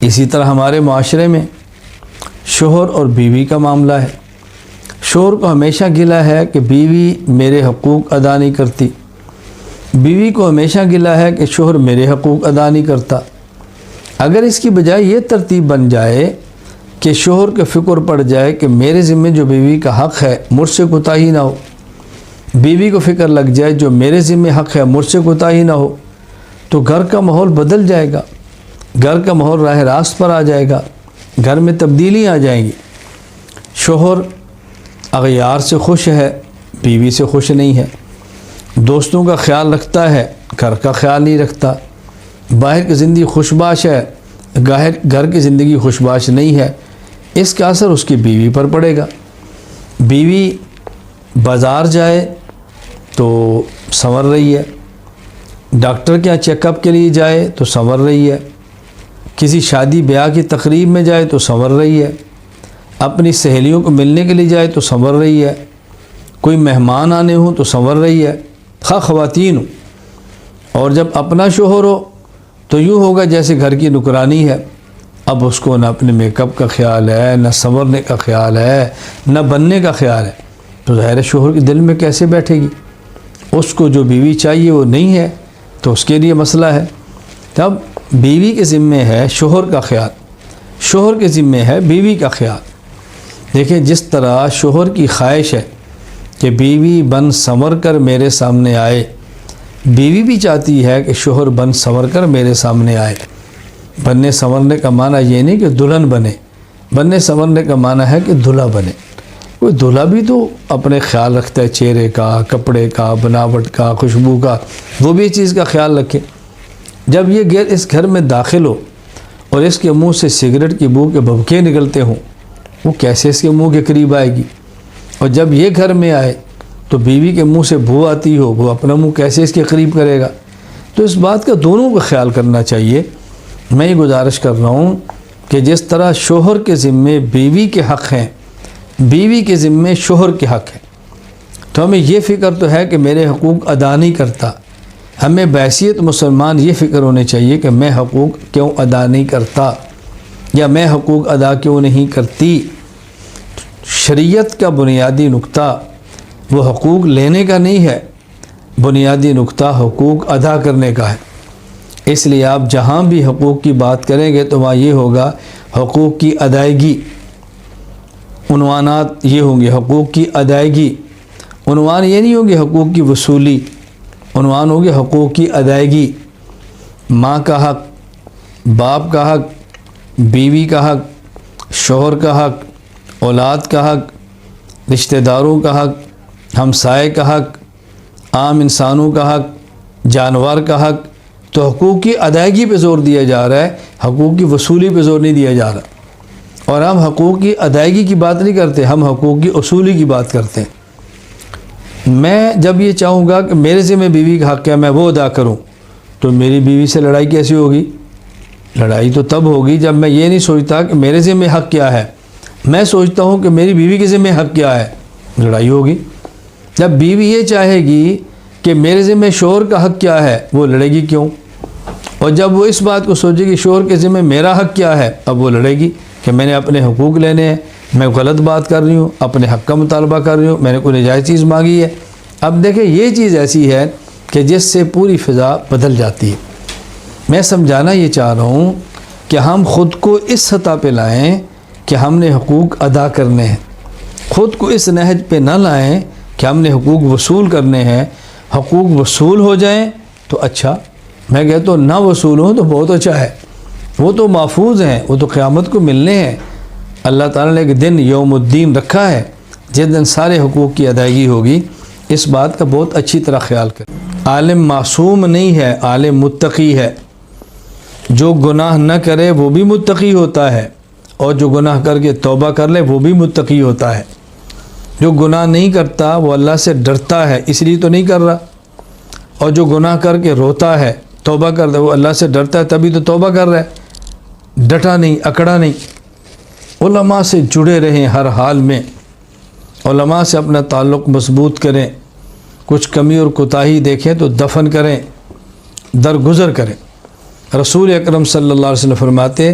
اسی طرح ہمارے معاشرے میں شوہر اور بیوی کا معاملہ ہے۔ شوہر کو ہمیشہ گلہ ہے کہ بیوی میرے حقوق ادا نہیں کرتی، بیوی کو ہمیشہ گلہ ہے کہ شوہر میرے حقوق ادا نہیں کرتا۔ اگر اس کی بجائے یہ ترتیب بن جائے کہ شوہر کے فکر پڑ جائے کہ میرے ذمہ جو بیوی کا حق ہے مجھ سے کوتاہی نہ ہو، بیوی کو فکر لگ جائے جو میرے ذمہ حق ہے مجھ سے کوتاہی نہ ہو، تو گھر کا ماحول بدل جائے گا، گھر کا ماحول راہ راست پر آ جائے گا، گھر میں تبدیلی آ جائیں گی۔ شوہر اغیار سے خوش ہے، بیوی سے خوش نہیں ہے، دوستوں کا خیال رکھتا ہے، گھر کا خیال نہیں رکھتا، باہر کی زندگی خوشباش ہے، گھر کی زندگی خوشباش نہیں ہے، اس کا اثر اس کی بیوی پر پڑے گا۔ بیوی بازار جائے تو سنور رہی ہے، ڈاکٹر کے یہاں چیک اپ کے لیے جائے تو سنور رہی ہے، کسی شادی بیاہ کی تقریب میں جائے تو سنور رہی ہے، اپنی سہیلیوں کو ملنے کے لیے جائے تو سنور رہی ہے، کوئی مہمان آنے ہوں تو سنور رہی ہے، خواہ خواتین ہوں۔ اور جب اپنا شوہر ہو تو یوں ہوگا جیسے گھر کی نکرانی ہے، اب اس کو نہ اپنے میک اپ کا خیال ہے، نہ سنورنے کا خیال ہے، نہ بننے کا خیال ہے، تو ظاہر شوہر کے دل میں کیسے بیٹھے گی؟ اس کو جو بیوی چاہیے وہ نہیں ہے تو اس کے لیے مسئلہ ہے۔ تب بیوی کے ذمہ ہے شوہر کا خیال، شوہر کے ذمہ ہے بیوی کا خیال۔ دیکھیں جس طرح شوہر کی خواہش ہے کہ بیوی بن سنور کر میرے سامنے آئے، بیوی بھی چاہتی ہے کہ شوہر بن سنور کر میرے سامنے آئے۔ بننے سنورنے کا معنی یہ نہیں کہ دلہن بنے، بننے سنورنے کا معنی ہے کہ دلہا بنے۔ کوئی دلہا بھی تو اپنے خیال رکھتا ہے، چہرے کا، کپڑے کا، بناوٹ کا، خوشبو کا، وہ بھی اس چیز کا خیال رکھے۔ جب یہ اس گھر میں داخل ہو اور اس کے منہ سے سگریٹ کی بو کے بھبکے نکلتے ہوں، وہ کیسے اس کے منہ کے قریب آئے گی؟ اور جب یہ گھر میں آئے تو بیوی کے منہ سے بو آتی ہو، وہ اپنا منہ کیسے اس کے قریب کرے گا؟ تو اس بات کا دونوں کو خیال کرنا چاہیے۔ میں یہ گزارش کر رہا ہوں کہ جس طرح شوہر کے ذمے بیوی کے حق ہیں، بیوی کے ذمے شوہر کے حق ہیں، تو ہمیں یہ فکر تو ہے کہ میرے حقوق ادا نہیں کرتا، ہمیں بحیثیت مسلمان یہ فکر ہونے چاہیے کہ میں حقوق کیوں ادا نہیں کرتا یا میں حقوق ادا کیوں نہیں کرتی۔ شریعت کا بنیادی نقطہ وہ حقوق لینے کا نہیں ہے، بنیادی نقطہ حقوق ادا کرنے کا ہے۔ اس لیے آپ جہاں بھی حقوق کی بات کریں گے تو وہاں یہ ہوگا حقوق کی ادائیگی، عنوانات یہ ہوں گے حقوق کی ادائیگی، عنوان یہ نہیں ہوگی حقوق کی وصولی، عنوان ہوگی حقوق کی ادائیگی۔ ماں کا حق، باپ کا حق، بیوی کا حق، شوہر کا حق، اولاد کا حق، رشتہ داروں کا حق، ہمسائے کا حق، عام انسانوں کا حق، جانور کا حق۔ تو حقوق کی ادائیگی پہ زور دیا جا رہا ہے، حقوق کی وصولی پہ زور نہیں دیا جا رہا۔ اور ہم حقوق کی ادائیگی کی بات نہیں کرتے، ہم حقوق کی اصولی کی بات کرتے ہیں۔ میں جب یہ چاہوں گا کہ میرے ذمہ بیوی کا حق ہے میں وہ ادا کروں، تو میری بیوی سے لڑائی کیسی ہوگی؟ لڑائی تو تب ہوگی جب میں یہ نہیں سوچتا کہ میرے ذمہ حق کیا ہے، میں سوچتا ہوں کہ میری بیوی کے ذمہ حق کیا ہے، لڑائی ہوگی۔ جب بیوی یہ چاہے گی کہ میرے ذمہ شوہر کا حق کیا ہے، وہ لڑے گی کیوں؟ اور جب وہ اس بات کو سوچے گی شوہر کے ذمہ میرا حق کیا ہے، اب وہ لڑے گی کہ میں نے اپنے حقوق لینے ہیں، میں غلط بات کر رہی ہوں، اپنے حق کا مطالبہ کر رہی ہوں، میں نے کوئی ناجائز چیز مانگی ہے۔ اب دیکھیں یہ چیز ایسی ہے کہ جس سے پوری فضا بدل جاتی ہے۔ میں سمجھانا یہ چاہ رہا ہوں کہ ہم خود کو اس سطح پہ لائیں کہ ہم نے حقوق ادا کرنے ہیں، خود کو اس نہج پہ نہ لائیں کہ ہم نے حقوق وصول کرنے ہیں۔ حقوق وصول ہو جائیں تو اچھا، میں کہتا ہوں نہ وصول ہوں تو بہت اچھا ہے، وہ تو محفوظ ہیں، وہ تو قیامت کو ملنے ہیں۔ اللہ تعالیٰ نے ایک دن یوم الدین رکھا ہے جس دن سارے حقوق کی ادائیگی ہوگی، اس بات کا بہت اچھی طرح خیال کریں۔ عالم معصوم نہیں ہے، عالم متقی ہے۔ جو گناہ نہ کرے وہ بھی متقی ہوتا ہے، اور جو گناہ کر کے توبہ کر لے وہ بھی متقی ہوتا ہے۔ جو گناہ نہیں کرتا وہ اللہ سے ڈرتا ہے، اس لیے تو نہیں کر رہا، اور جو گناہ کر کے روتا ہے توبہ کر دے وہ اللہ سے ڈرتا ہے تبھی تو توبہ کر رہا ہے، ڈٹا نہیں، اکڑا نہیں۔ علماء سے جڑے رہیں ہر حال میں، علماء سے اپنا تعلق مضبوط کریں، کچھ کمی اور کوتاہی دیکھیں تو دفن کریں، درگزر کریں۔ رسول اکرم صلی اللہ علیہ وسلم فرماتے